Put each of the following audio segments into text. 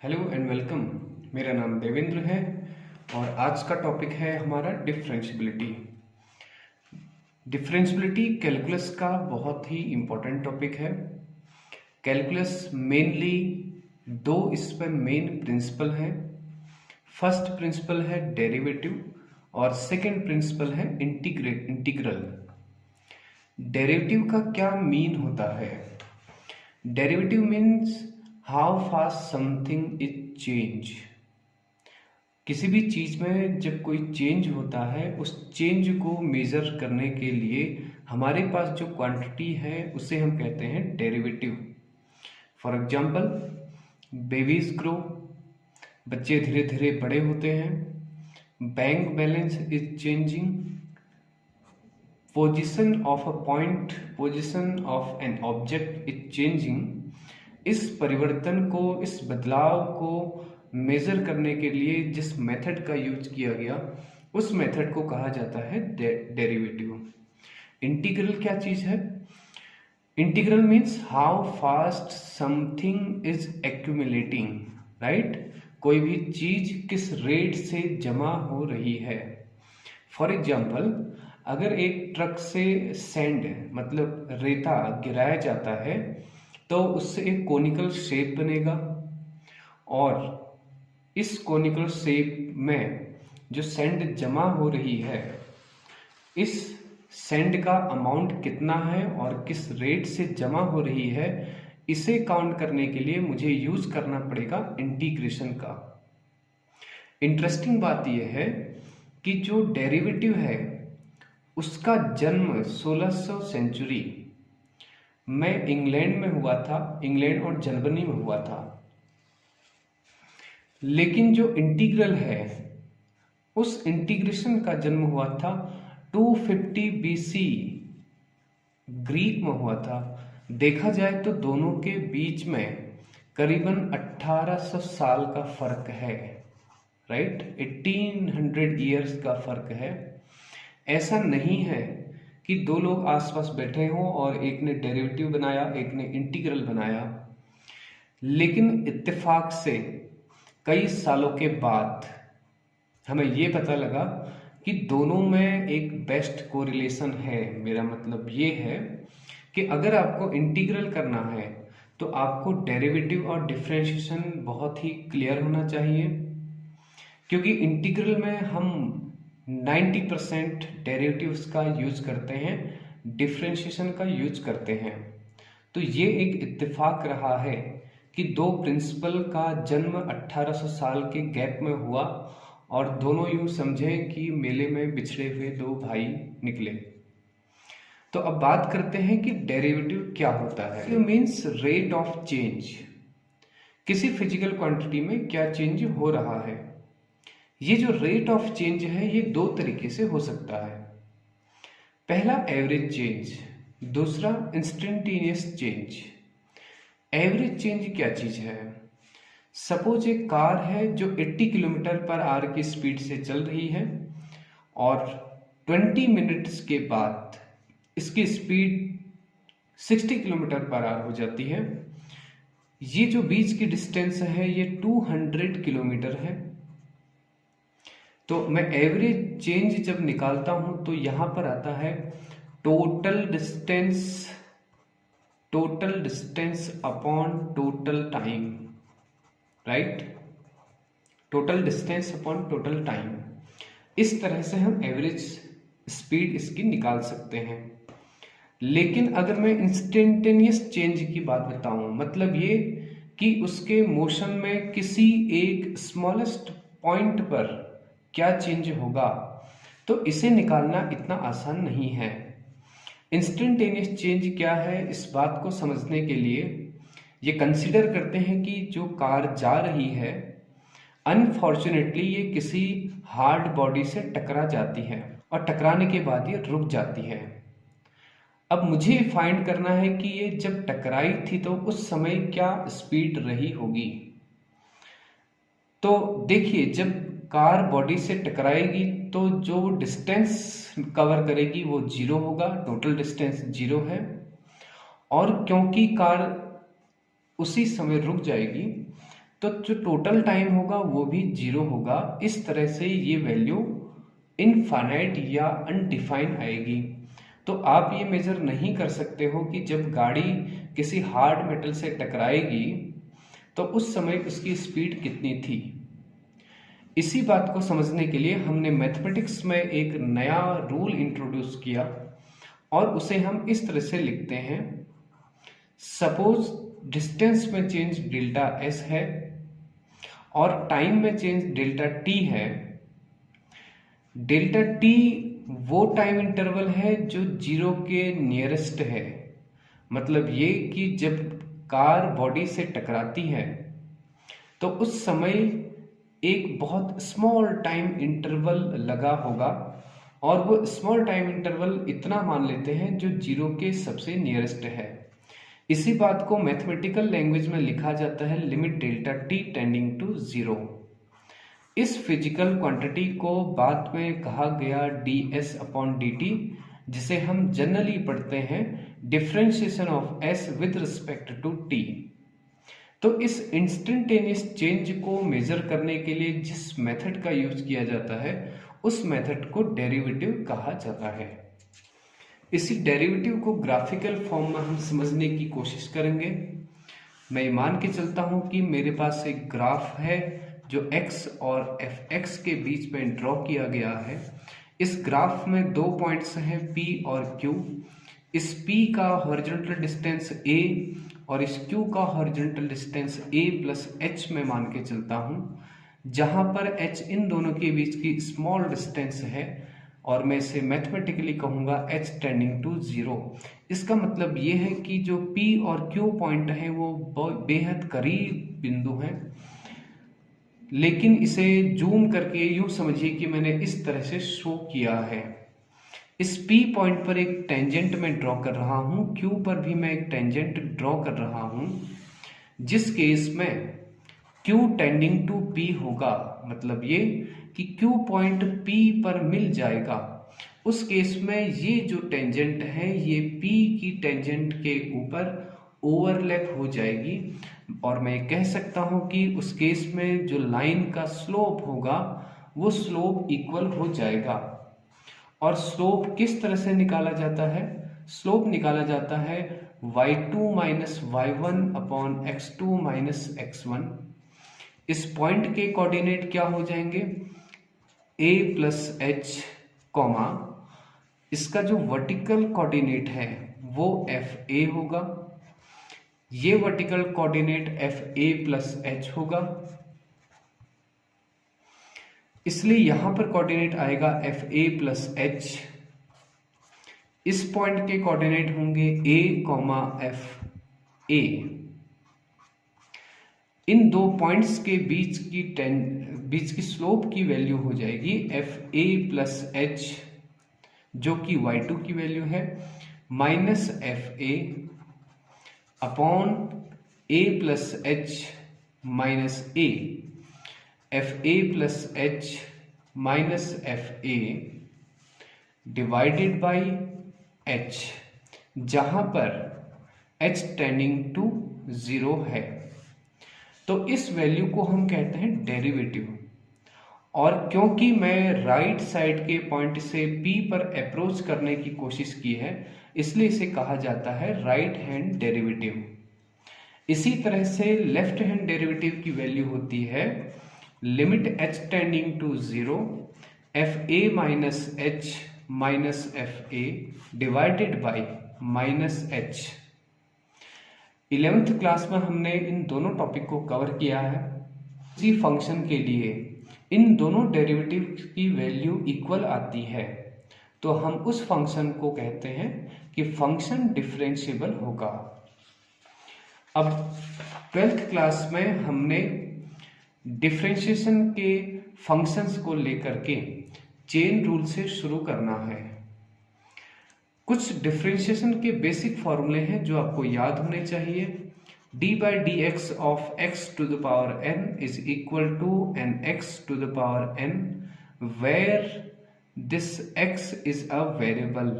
Hello and welcome. मेरा नाम देवेंद्र है और आज का टॉपिक है हमारा डिफरेंशियबिलिटी। डिफरेंशियबिलिटी कैलकुलस का बहुत ही इम्पोर्टेंट टॉपिक है। कैलकुलस मेनली दो इस पर मेन प्रिंसिपल हैं। फर्स्ट प्रिंसिपल है डेरिवेटिव और सेकंड प्रिंसिपल है इंटीग्रल। डेरिवेटिव का क्या मीन होता है? Derivative means how fast something is change. किसी भी चीज में जब कोई चेंज होता है उस चेंज को मेजर करने के लिए हमारे पास जो क्वांटिटी है उसे हम कहते हैं derivative. For example, babies grow, बच्चे धीरे धीरे बड़े होते हैं। Bank balance is changing, position of a point, position of an object is changing. इस परिवर्तन को, इस बदलाव को मेजर करने के लिए जिस मेथड का यूज किया गया उस मेथड को कहा जाता है डेरिवेटिव। इंटीग्रल क्या चीज है? Integral means how fast something is accumulating, right. कोई भी चीज किस रेट से जमा हो रही है। फॉर एग्जाम्पल, अगर एक ट्रक से सैंड मतलब रेता गिराया जाता है तो उससे एक कोनिकल शेप बनेगा और इस कोनिकल शेप में जो सैंड जमा हो रही है, इस सैंड का अमाउंट कितना है और किस रेट से जमा हो रही है, इसे काउंट करने के लिए मुझे यूज करना पड़ेगा इंटीग्रेशन का। इंटरेस्टिंग बात यह है कि जो डेरिवेटिव है उसका जन्म 1600 सेंचुरी में इंग्लैंड में हुआ था, इंग्लैंड और जर्मनी में हुआ था। लेकिन जो इंटीग्रल है उस इंटीग्रेशन का जन्म हुआ था 250 बीसी, ग्रीक में हुआ था। देखा जाए तो दोनों के बीच में करीबन 1800 साल का फर्क है, राइट। 1800 ईयर्स का फर्क है। ऐसा नहीं है कि दो लोग आसपास बैठे हों और एक ने डेरिवेटिव बनाया एक ने इंटीग्रल बनाया, लेकिन इत्तेफाक से कई सालों के बाद हमें ये पता लगा कि दोनों में एक बेस्ट कोरिलेशन है। मेरा मतलब ये है कि अगर आपको इंटीग्रल करना है तो आपको डेरिवेटिव और डिफरेंशिएशन बहुत ही क्लियर होना चाहिए, क्योंकि इंटीग्रल में हम 90% डेरिवेटिव्स का यूज करते हैं, डिफरेंशिएशन का यूज करते हैं। तो ये एक इत्तेफाक रहा है कि दो प्रिंसिपल का जन्म 1800 साल के गैप में हुआ और दोनों यूं समझें कि मेले में बिछड़े हुए दो भाई निकले। तो अब बात करते हैं कि डेरिवेटिव क्या होता है। It means rate of change. किसी फिजिकल क्वांटिटी में क्या चेंज हो रहा है। ये जो रेट ऑफ चेंज है ये दो तरीके से हो सकता है। पहला एवरेज चेंज, दूसरा इंस्टेंटेनियस चेंज। एवरेज चेंज क्या चीज है? सपोज एक कार है जो 80 किलोमीटर पर आवर की स्पीड से चल रही है और 20 मिनट्स के बाद इसकी स्पीड 60 किलोमीटर पर आवर हो जाती है। ये जो बीच की डिस्टेंस है ये 200 किलोमीटर है। तो मैं एवरेज चेंज जब निकालता हूं तो यहां पर आता है total distance upon total time, right. Total distance upon total time. इस तरह से हम एवरेज स्पीड इसकी निकाल सकते हैं। लेकिन अगर मैं इंस्टेंटेनियस चेंज की बात बताऊं, मतलब ये कि उसके मोशन में किसी एक स्मॉलेस्ट पॉइंट पर क्या चेंज होगा, तो इसे निकालना इतना आसान नहीं है। इंस्टेंटेनियस चेंज क्या है, इस बात को समझने के लिए ये कंसीडर करते हैं कि जो कार जा रही है अनफॉर्चुनेटली ये किसी हार्ड बॉडी से टकरा जाती है और टकराने के बाद ये रुक जाती है। अब मुझे फाइंड करना है कि ये जब टकराई थी तो उस समय क्या स्पीड रही होगी। तो देखिए, जब कार बॉडी से टकराएगी तो जो डिस्टेंस कवर करेगी वो जीरो होगा, टोटल डिस्टेंस जीरो है। और क्योंकि कार उसी समय रुक जाएगी तो जो टोटल टाइम होगा वो भी 0 होगा। इस तरह से ये वैल्यू इनफाइनाइट या अनडिफाइन आएगी। तो आप ये मेजर नहीं कर सकते हो कि जब गाड़ी किसी हार्ड मेटल से टकराएगी तो उस समय उसकी स्पीड कितनी थी। इसी बात को समझने के लिए हमने मैथमेटिक्स में एक नया रूल इंट्रोड्यूस किया और उसे हम इस तरह से लिखते हैं। सपोज डिस्टेंस में चेंज डेल्टा एस है और टाइम में चेंज डेल्टा टी है। डेल्टा टी वो टाइम इंटरवल है जो 0 के नियरेस्ट है। मतलब ये कि जब कार बॉडी से टकराती है तो उस समय एक बहुत स्मॉल टाइम इंटरवल लगा होगा और वो स्मॉल टाइम इंटरवल इतना मान लेते हैं जो 0 के सबसे नियरेस्ट है। इसी बात को मैथमेटिकल लैंग्वेज में लिखा जाता है limit delta t tending to 0। इस फिजिकल क्वांटिटी को बाद में कहा गया ds अपॉन dt, जिसे हम जनरली पढ़ते हैं differentiation of s with respect to t। तो इस इंस्टेंटेनियस चेंज को मेजर करने के लिए जिस मेथड का यूज किया जाता है उस मेथड को डेरिवेटिव कहा जाता है। इसी डेरिवेटिव को ग्राफिकल फॉर्म में हम समझने की कोशिश करेंगे। मैं मान के चलता हूं कि मेरे पास एक ग्राफ है जो x और fx के बीच में ड्रॉ किया गया है। इस ग्राफ में दो पॉइंट्स हैं P और Q। इस P का हॉरिजॉन्टल डिस्टेंस a और इस Q का horizontal distance a plus h में मान के चलता हूं, जहां पर h इन दोनों के बीच की स्मॉल डिस्टेंस है और मैं इसे मैथमेटिकली कहूंगा h टेंडिंग टू 0। इसका मतलब ये है कि जो P और Q पॉइंट है वो बेहद करीब बिंदु हैं। लेकिन इसे जूम करके यूं समझिए कि मैंने इस तरह से शो किया है। इस P पॉइंट पर एक टेंजेंट में ड्रॉ कर रहा हूं, Q पर भी मैं एक टेंजेंट ड्रॉ कर रहा हूं। जिस केस में Q टेंडिंग टू P होगा, मतलब ये कि Q पॉइंट P पर मिल जाएगा, उस केस में ये जो टेंजेंट है ये P की टेंजेंट के ऊपर ओवरलैप हो जाएगी और मैं कह सकता हूं कि उस केस में जो लाइन का स्लोप होगा वो स्लोप इक्वल हो जाएगा। और स्लोप किस तरह से निकाला जाता है? स्लोप निकाला जाता है y2 minus y1 upon x2 minus x1। इस पॉइंट के कोऑर्डिनेट क्या हो जाएंगे? a प्लस एच कॉमा इसका जो वर्टिकल कोऑर्डिनेट है वो fa होगा। ये vertical coordinate fa plus H होगा, इसलिए यहां पर कोऑर्डिनेट आएगा fa प्लस एच। इस पॉइंट के कोऑर्डिनेट होंगे a कॉमा fa। इन दो पॉइंट्स के बीच की स्लोप की वैल्यू हो जाएगी fa प्लस एच, जो कि y2 की वैल्यू है, minus fa upon a plus H minus a। fa plus H minus fa divided by h, जहां पर h टेंडिंग टू 0 है। तो इस वैल्यू को हम कहते हैं डेरिवेटिव। और क्योंकि मैं राइट साइड के पॉइंट से P पर अप्रोच करने की कोशिश की है, इसलिए इसे कहा जाता है राइट हैंड डेरिवेटिव। इसी तरह से लेफ्ट हैंड डेरिवेटिव की वैल्यू होती है limit h tending to 0 fa minus h minus fa divided by minus h। 11th class में हमने इन दोनों टॉपिक को कवर किया है। इसी फंक्शन के लिए इन दोनों डेरिवेटिव की वैल्यू इक्वल आती है तो हम उस फंक्शन को कहते हैं कि फंक्शन डिफरेंशिएबल होगा। अब 12th क्लास में हमने डिफरेंशिएशन के फंक्शंस को लेकर के चेन रूल से शुरू करना है। कुछ डिफरेंशिएशन के बेसिक फॉर्मूले हैं जो आपको याद होने चाहिए। d by dx of x to the power n is equal to an x to the power n, where this x is a variable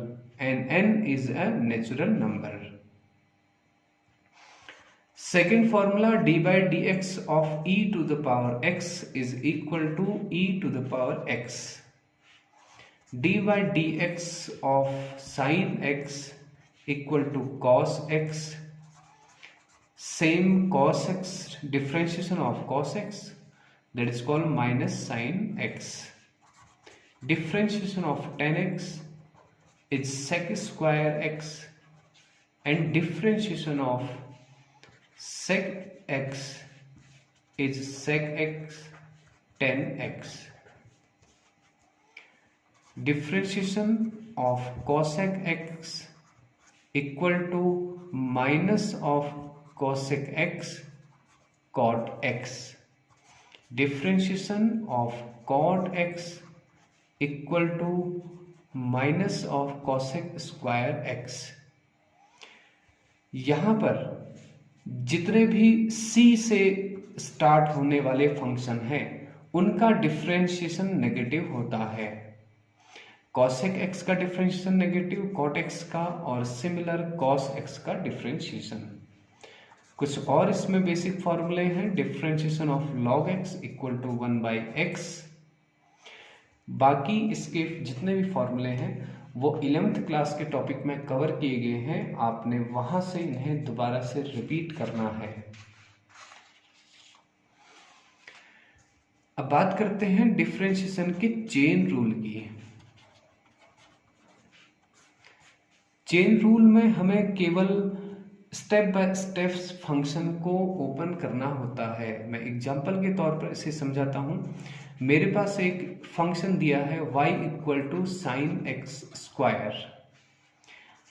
and n is a natural number. Second formula, d by dx of e to the power x is equal to e to the power x. d by dx of sin x equal to cos x. Same cos x, differentiation of cos x, that is called minus sin x. Differentiation of tan x is sec square x, and differentiation of sec x is sec x tan x. Differentiation of cosec x equal to minus of cosec x cot x. Differentiation of cot x equal to minus of cosec square x. यहां पर जितने भी c से start होने वाले function हैं उनका differentiation negative होता है. cosec x का डिफरेंशिएशन नेगेटिव, cot x का, और सिमिलर cos x का डिफरेंशिएशन. कुछ और इसमें बेसिक फॉर्मूले हैं. Differentiation of log x equal to 1/x. बाकी इसके जितने भी फॉर्मूले हैं वो 11th क्लास के टॉपिक में कवर किए गए हैं. आपने वहां से इन्हें दोबारा से रिपीट करना है. अब बात करते हैं डिफरेंशिएशन के चेन रूल की. चेन रूल में हमें केवल स्टेप बाय स्टेप फंक्शन को ओपन करना होता है. मैं एग्जांपल के तौर पर इसे समझाता हूं. मेरे पास एक फंक्शन दिया है y equal to sine x square.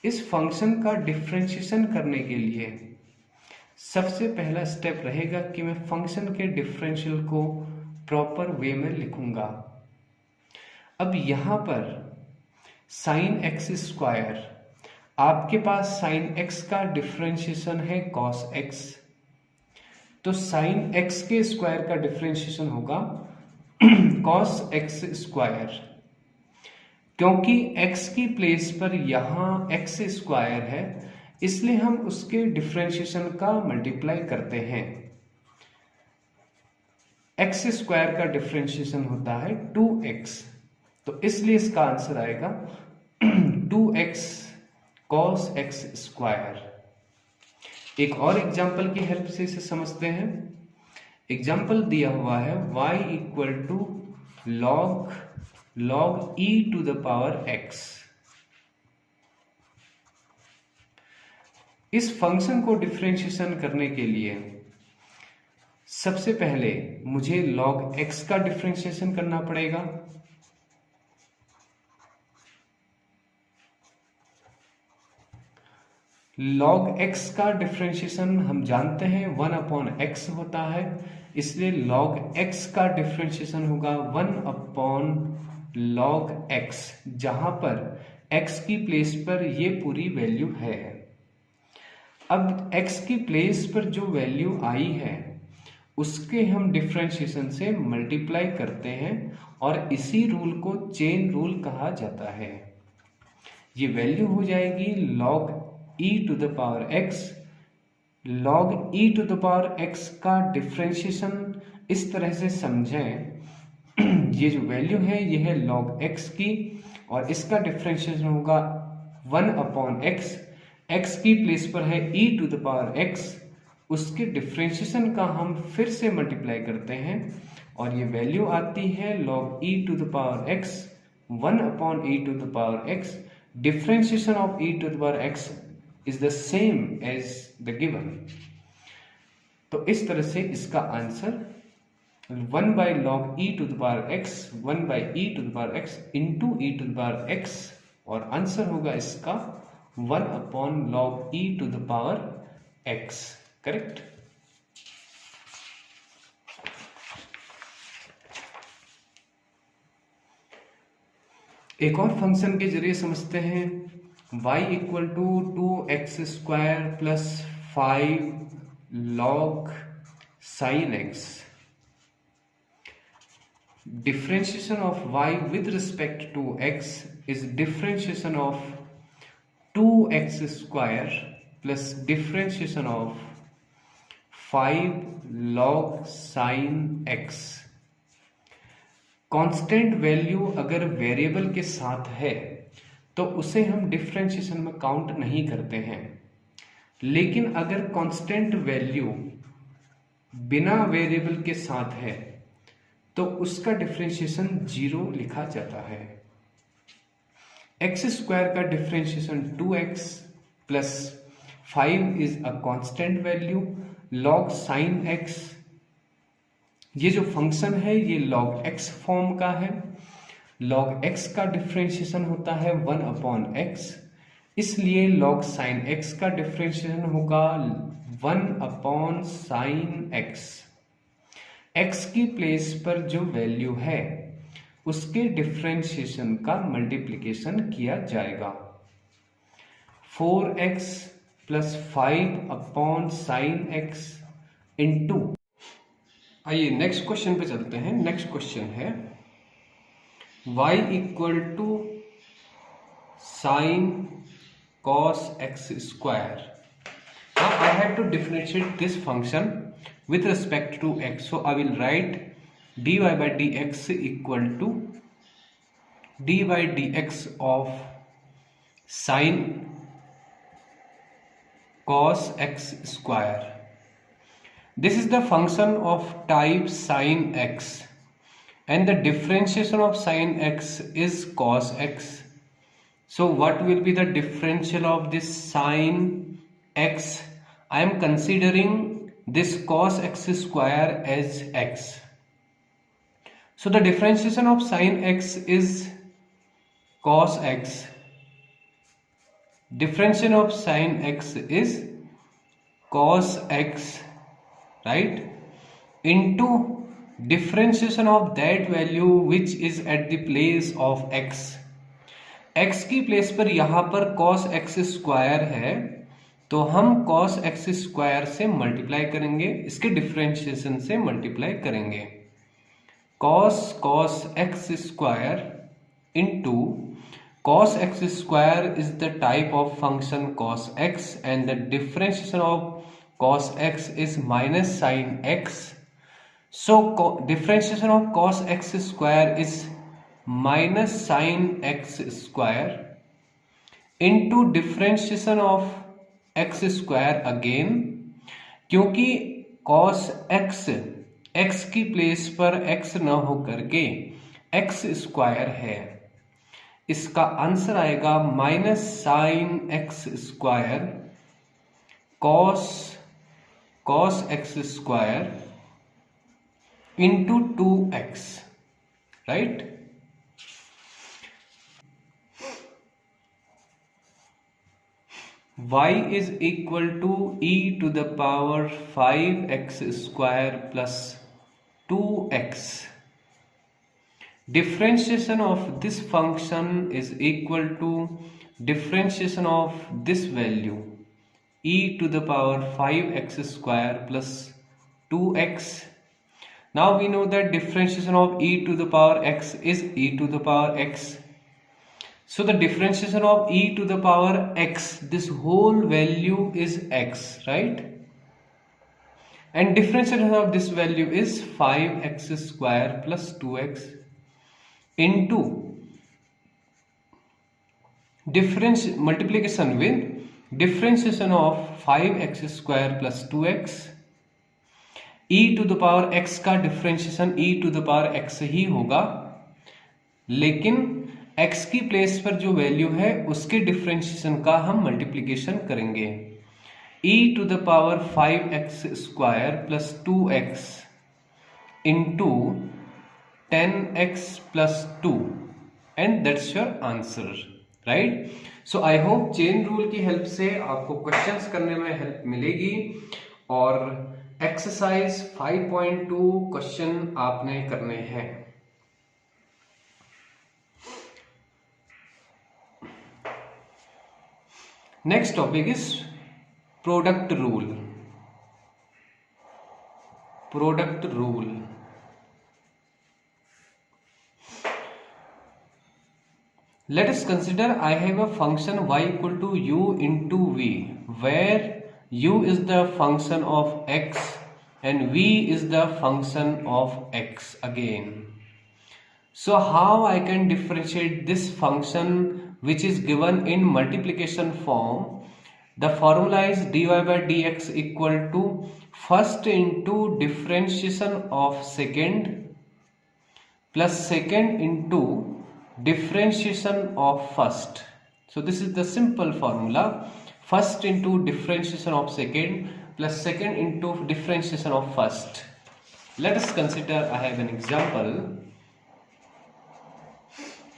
इस फंक्शन का डिफरेंशिएशन करने के लिए सबसे पहला स्टेप रहेगा कि मैं फंक्शन के डिफरेंशियल को प्रॉपर वे में लिखूंगा. अब यहां पर साइन एक्स स्क्वायर, आपके पास साइन एक्स का डिफरेंशिएशन है कॉस एक्स, तो साइन एक्स के स्क्वायर का डिफरेंशिएशन होगा कॉस एक्स स्क्वायर. क्योंकि x की प्लेस पर यहां x स्क्वायर है इसलिए हम उसके डिफरेंशिएशन का मल्टीप्लाई करते हैं. x स्क्वायर का डिफरेंशिएशन होता है 2x, तो इसलिए इसका आंसर आएगा 2x cos x स्क्वायर. एक और एग्जांपल की हेल्प से इसे समझते हैं. एग्जाम्पल दिया हुआ है y equal to log e to the power x. इस फंक्शन को डिफरेंशिएशन करने के लिए सबसे पहले मुझे log x का डिफरेंशिएशन करना पड़ेगा. log x का डिफरेंशिएशन हम जानते हैं 1/x होता है, इसलिए log x का डिफरेंशिएशन होगा 1/log x, जहां पर x की प्लेस पर ये पूरी वैल्यू है. अब x की प्लेस पर जो वैल्यू आई है उसके हम डिफरेंशिएशन से मल्टीप्लाई करते हैं और इसी रूल को चेन रूल कहा जाता है. ये वैल्यू हो जाएगी log e to the power x. log e to the power x का डिफरेंशिएशन इस तरह से समझें, ये जो वैल्यू है ये है log x की और इसका डिफरेंशिएशन होगा 1/x. x की प्लेस पर है e to the power x, उसके डिफरेंशिएशन का हम फिर से मल्टीप्लाई करते हैं और ये वैल्यू आती है log e to the power x 1/e to the power x. differentiation of e to the power x is the same as the given. तो इस तरह से इसका answer 1/log e to the power x 1/e to the power x into e to the power x, और answer होगा इसका 1/log e to the power x. Correct. एक और फंक्शन के जरिए समझते हैं. y equal to 2x square plus 5 log sin x. Differentiation of y with respect to x is differentiation of 2x square plus differentiation of 5 log sin x। Constant value अगर variable के साथ है तो उसे हम डिफरेंशिएशन में count नहीं करते हैं, लेकिन अगर कांस्टेंट वैल्यू बिना वेरिएबल के साथ है तो उसका डिफरेंशिएशन 0 लिखा जाता है। एक्स स्क्वायर का differentiation 2x plus 5 is a constant value log sign x। ये जो फंक्शन है ये log x फॉर्म का है। log x का डिफरेंशिएशन होता है 1/x, इसलिए log sin x का डिफरेंशिएशन होगा 1/sin x। x की प्लेस पर जो वैल्यू है उसके डिफरेंशिएशन का मल्टीप्लिकेशन किया जाएगा। 4x plus 5/sin x into. आइए नेक्स्ट क्वेश्चन पे चलते हैं। नेक्स्ट क्वेश्चन है y equal to sine cos x square। Now I have to differentiate this function with respect to x, so I will write dy by dx equal to d by dx of sin cos x square। This is the function of type sin x and the differentiation of sin x is cos x. So what will be the differential of this sin x? I am considering this cos x square as x. So the differentiation of sin x is cos x. Differentiation of sin x is cos x, right? Into differentiation of that value which is at the place of x. x की place पर यहां पर cos x square है तो हम cos x square से multiply करेंगे, इसके डिफरेंशिएशन से मल्टीप्लाई करेंगे। cos x square into cos x square is the type of function cos x and the differentiation of cos x is minus sine x। So differentiation of cos x square is minus sine x square into differentiation of x square again, क्योंकि cos x की place पर x न होकर के x square है, इसका answer आएगा minus sine x square cos x square into 2x, right. y is equal to e to the power 5x square plus 2x। Differentiation of this function is equal to differentiation of this value e to the power 5x square plus 2x। Now we know that differentiation of e to the power x is e to the power x. So the differentiation of e to the power x, this whole value is x, right? And differentiation of this value is 5x square plus 2x into multiplication with differentiation of 5x square plus 2x। e to the power x का differentiation e to the power x ही होगा, लेकिन x की place पर जो value है उसके differentiation का हम मल्टीप्लिकेशन करेंगे। e to the power 5x square plus 2x into 10x plus 2 and that's your answer, right. So I hope chain rule की हेल्प से आपको क्वेश्चंस करने में हेल्प मिलेगी और एक्सरसाइज 5.2 क्वेश्चन आपने करने हैं। Next topic is product rule. Product rule. Let us consider I have a function y equal to u into v, where u is the function of x and v is the function of x again. So how I can differentiate this function which is given in multiplication form? The formula is dy by dx equal to first into differentiation of second plus second into differentiation of first. So this is the simple formula, first into differentiation of second plus second into differentiation of first. Let us consider, I have an example,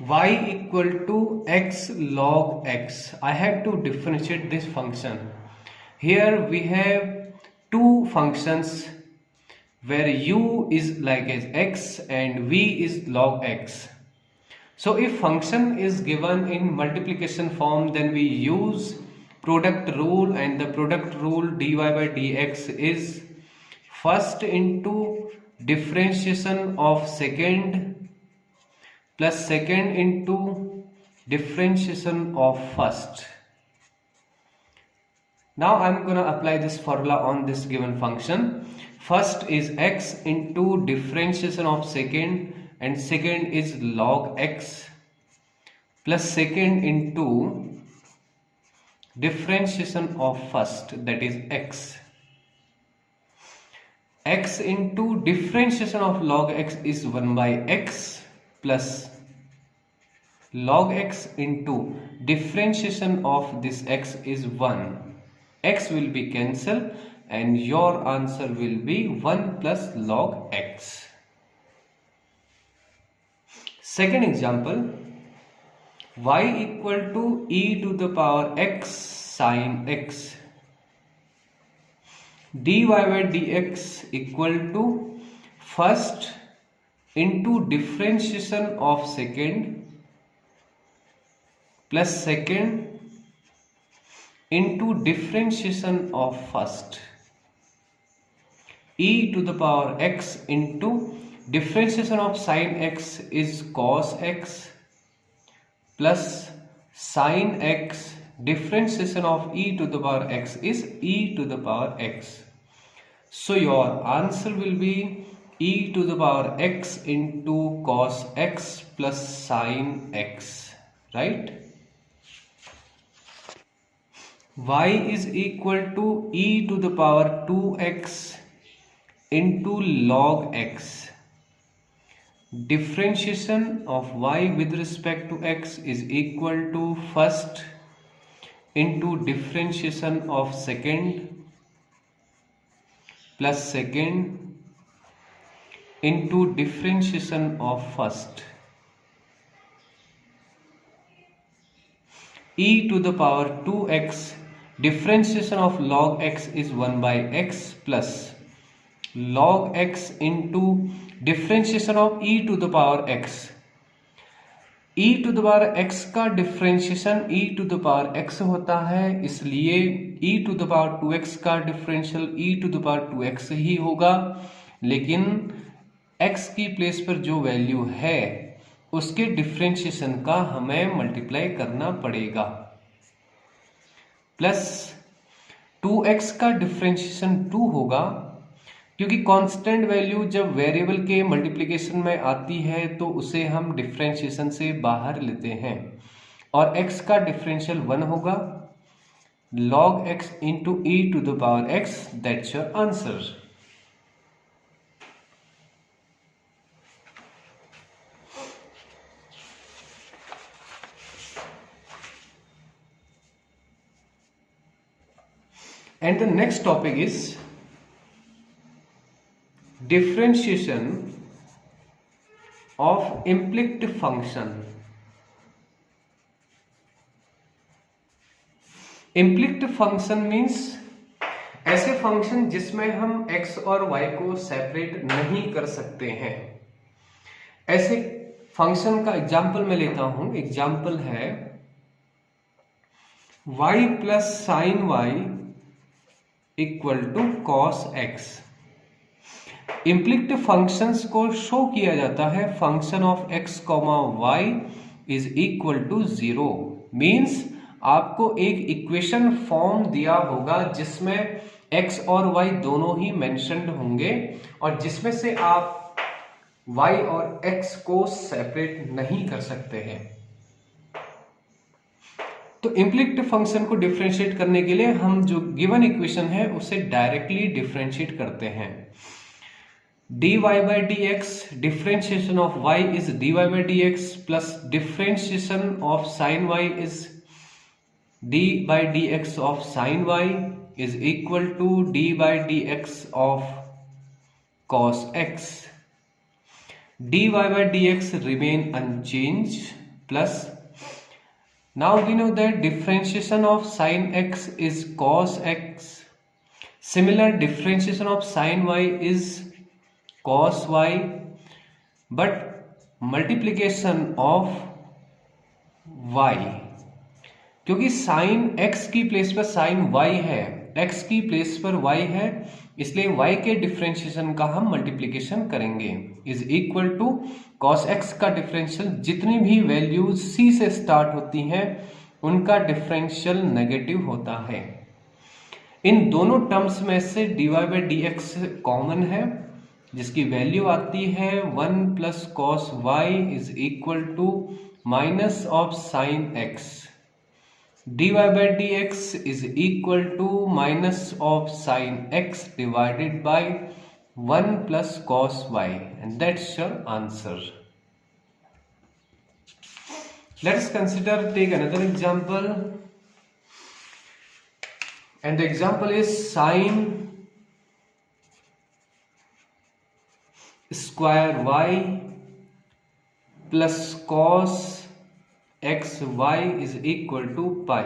y equal to x log x. I have to differentiate this function. Here we have two functions where u is like as x and v is log x. So if function is given in multiplication form, then we use product rule, and the product rule dy by dx is first into differentiation of second plus second into differentiation of first. Now I'm going to apply this formula on this given function. First is x into differentiation of second, and second is log x, plus second into differentiation of first, that is x. X into differentiation of log x is 1 by x plus log x into differentiation of this x is 1. X will be cancelled and your answer will be 1 plus log x. Second example, y equal to e to the power x sin x. dy by dx equal to first into differentiation of second plus second into differentiation of first. E to the power x into differentiation of sin x is cos x plus sin x, differentiation of e to the power x is e to the power x. So your answer will be e to the power x into cos x plus sin x, right? Y is equal to e to the power 2x into log x. Differentiation of y with respect to x is equal to first into differentiation of second plus second into differentiation of first. E to the power 2x, differentiation of log x is 1 by x plus log x into differentiation of e to the power x. e to the power x का differentiation e to the power x होता है, इसलिए e to the power 2x का differential e to the power 2x ही होगा, लेकिन x की place पर जो वैल्यू है उसके डिफरेंशिएशन का हमें मल्टीप्लाई करना पड़ेगा। प्लस 2x का डिफरेंशिएशन 2 होगा, क्योंकि कांस्टेंट वैल्यू जब वेरिएबल के मल्टीप्लिकेशन में आती है तो उसे हम डिफरेंशिएशन से बाहर लेते हैं, और x का डिफरेंशियल 1 होगा, log x into e to the power x, that's your answer. And the next topic is differentiation of implicit function. Implicit function means ऐसे फंक्शन जिसमें हम x और y को सेपरेट नहीं कर सकते हैं। ऐसे फंक्शन का एग्जाम्पल मैं लेता हूं, एग्जाम्पल है y plus sine y equal to cos x। Implicit functions को शो किया जाता है function of x comma y is equal to 0। Means आपको एक इक्वेशन फॉर्म दिया होगा जिसमें x और y दोनों ही मेंशन्ड होंगे और जिसमें से आप y और x को सेपरेट नहीं कर सकते हैं। तो इम्प्लिसिट फंक्शन को डिफरेंशिएट करने के लिए हम जो गिवन इक्वेशन है उसे डायरेक्टली डिफरेंशिएट करते हैं। dy by dx, differentiation of y is dy by dx plus differentiation of sin y is d by dx of sin y is equal to d by dx of cos x. dy by dx remain unchanged plus now we know that differentiation of sin x is cos x. Similar differentiation of sin y is cos y, but multiplication of y, क्योंकि sin x की place पर sin y है, x की place पर y है, इसलिए y के differentiation का हम मल्टीप्लीकेशन करेंगे is equal to cos x का डिफरेंशियल जितनी भी वैल्यूज c से स्टार्ट होती हैं उनका डिफरेंशियल नेगेटिव होता है। इन दोनों टर्म्स में से dy by dx कॉमन है जिसकी वैल्यू आती है 1 plus cos y is equal to minus of sine x। dy by dx is equal to minus of sin x divided by 1 plus cos y, and that's your answer. Let's take another example, and the example is sin square y plus cos x y is equal to pi.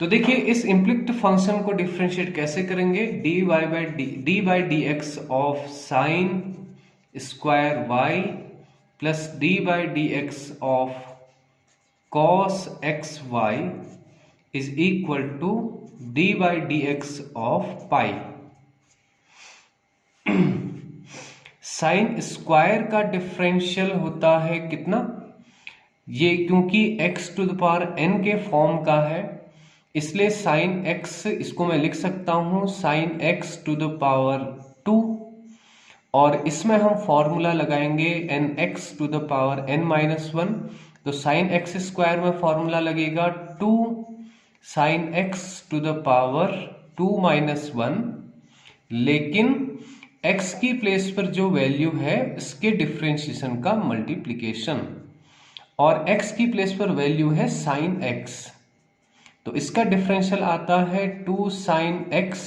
तो देखिए इस implicit function को differentiate कैसे करेंगे। D by d x of sine square y plus d by d x of cos x y is equal to d by d x of pi. Sine square का differential होता है कितना, ये क्योंकि x to the power n के form का है इसलिए साइन x इसको मैं लिख सकता हूं sine x to the power 2 और इसमें हम फॉर्मूला लगाएंगे nx to the power n minus 1। तो साइन x स्क्वायर में फॉर्मूला लगेगा 2 sine x to the power 2 minus 1, लेकिन x की प्लेस पर जो वैल्यू है इसके डिफरेंशिएशन का मल्टीप्लीकेशन और x की प्लेस पर वैल्यू है साइन x, तो इसका डिफरेंशियल आता है 2 sine x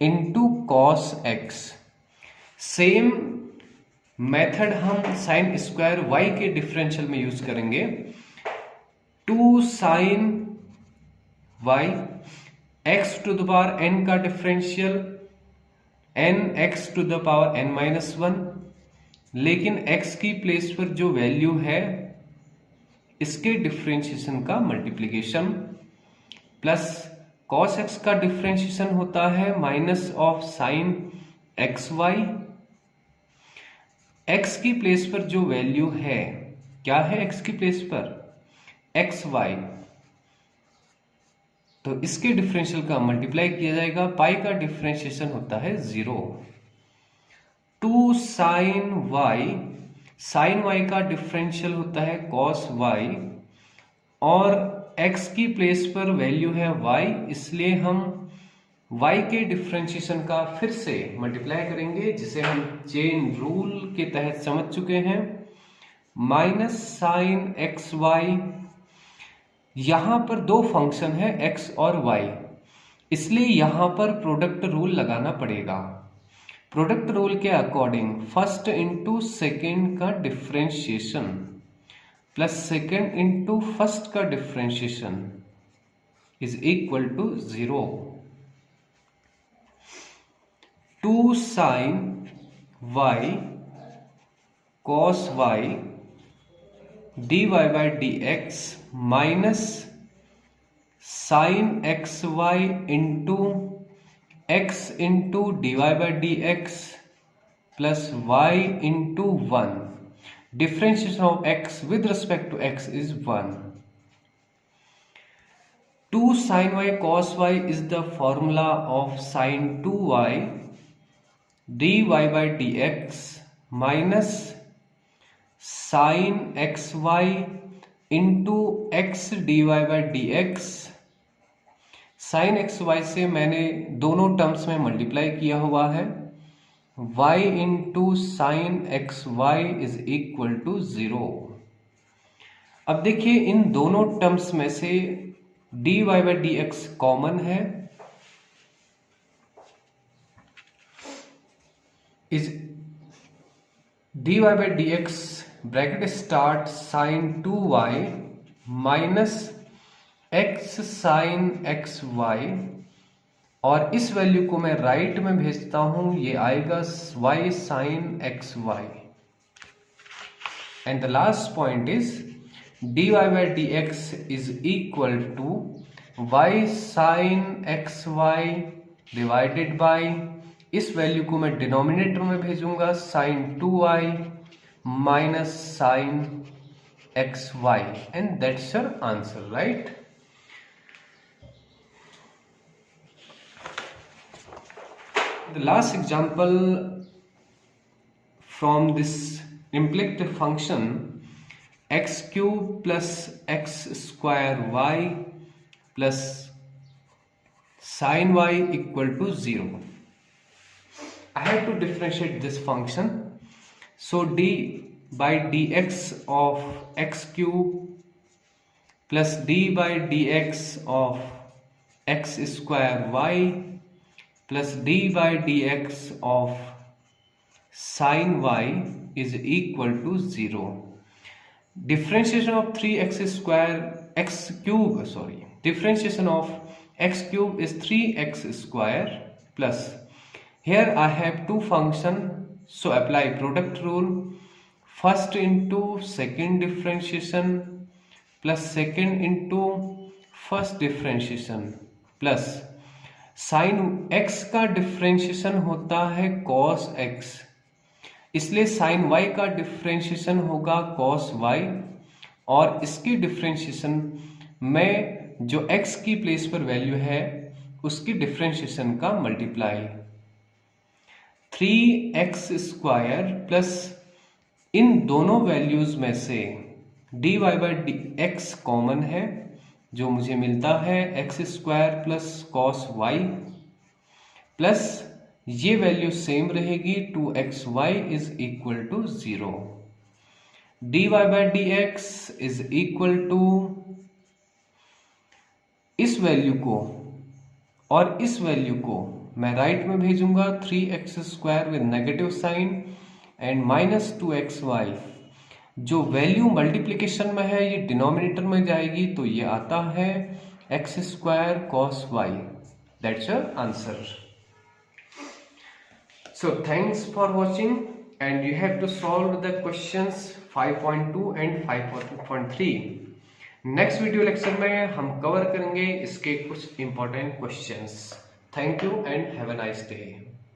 into cos x। Same method हम साइन स्क्वायर y के डिफरेंशियल में यूज करेंगे। 2 sine y x to the power n का differential n x to the power n minus 1, लेकिन x की प्लेस पर जो वैल्यू है इसके डिफरेंशिएशन का मल्टीप्लिकेशन प्लस cos x का डिफरेंशिएशन होता है minus of sine x y. x की प्लेस पर जो वैल्यू है क्या है, x की प्लेस पर एक्स वाई, तो इसके डिफरेंशियल का मल्टीप्लाई किया जाएगा। पाई का डिफरेंशिएशन होता है 0। 2 साइन वाई का डिफरेंशियल होता है कॉस वाई और x की प्लेस पर वैल्यू है y, इसलिए हम y के डिफरेंशिएशन का फिर से मल्टीप्लाई करेंगे जिसे हम चेन रूल के तहत समझ चुके हैं। माइनस साइन एक्स वाई, यहां पर दो फंक्शन है x और y, इसलिए यहां पर प्रोडक्ट रूल लगाना पड़ेगा। प्रोडक्ट रूल के अकॉर्डिंग फर्स्ट इंटू सेकेंड का differentiation plus second into first का differentiation is equal to 0। 2 sine y cos y d y by d x minus sine x y into x into d y by d x plus y into 1। Differentiation of x with respect to x is 1। 2 sin y cos y is the formula of sin 2y dy by dx minus sin xy into x dy by dx। sin xy से मैंने दोनों terms में multiply किया हुआ है, y into sine x y is equal to 0। अब देखिए इन दोनों टर्म्स में से dy by dx कॉमन है, is dy by dx bracket start sine 2y minus x sine x y, और इस वैल्यू को मैं राइट में भेजता हूं, ये आएगा y sine x y. And the last point is dy by dx is equal to y sine x y divided by, इस वैल्यू को मैं डिनोमिनेटर में भेजूंगा sine 2y minus sine x y, and that's your answer, right. The last example from this implicit function x cube plus x square y plus sin y equal to 0. I have to differentiate this function. So d by dx of x cube plus d by dx of x square y plus d by dx of sin y is equal to 0. Differentiation of 3x square x cube, differentiation of x cube is 3x square plus, here I have two functions, so apply product rule, first into second differentiation plus second into first differentiation plus sine x का differentiation होता है cos x, इसलिए sine y का differentiation होगा cos y, और इसकी differentiation में जो x की प्लेस पर वैल्यू है उसकी डिफ्रेंशिएशन का मल्टीप्लाई, 3x स्क्वायर प्लस इन दोनों वैल्यूज में से dy by dx कॉमन है, जो मुझे मिलता है x square plus cos y, plus ये वैल्यू सेम रहेगी 2xy is equal to 0। dy by dx is equal to इस वैल्यू को और इस वैल्यू को मैं राइट में भेजूंगा 3x square with negative sine and minus 2xy, जो वैल्यू मल्टीप्लिकेशन में है ये डिनोमिनेटर में जाएगी, तो ये आता है x square cos y, that's your answer. So thanks for watching and you have to solve the questions 5.2 and 5.3। Next video lecture में हम कवर करेंगे इसके कुछ important questions. Thank you and have a nice day.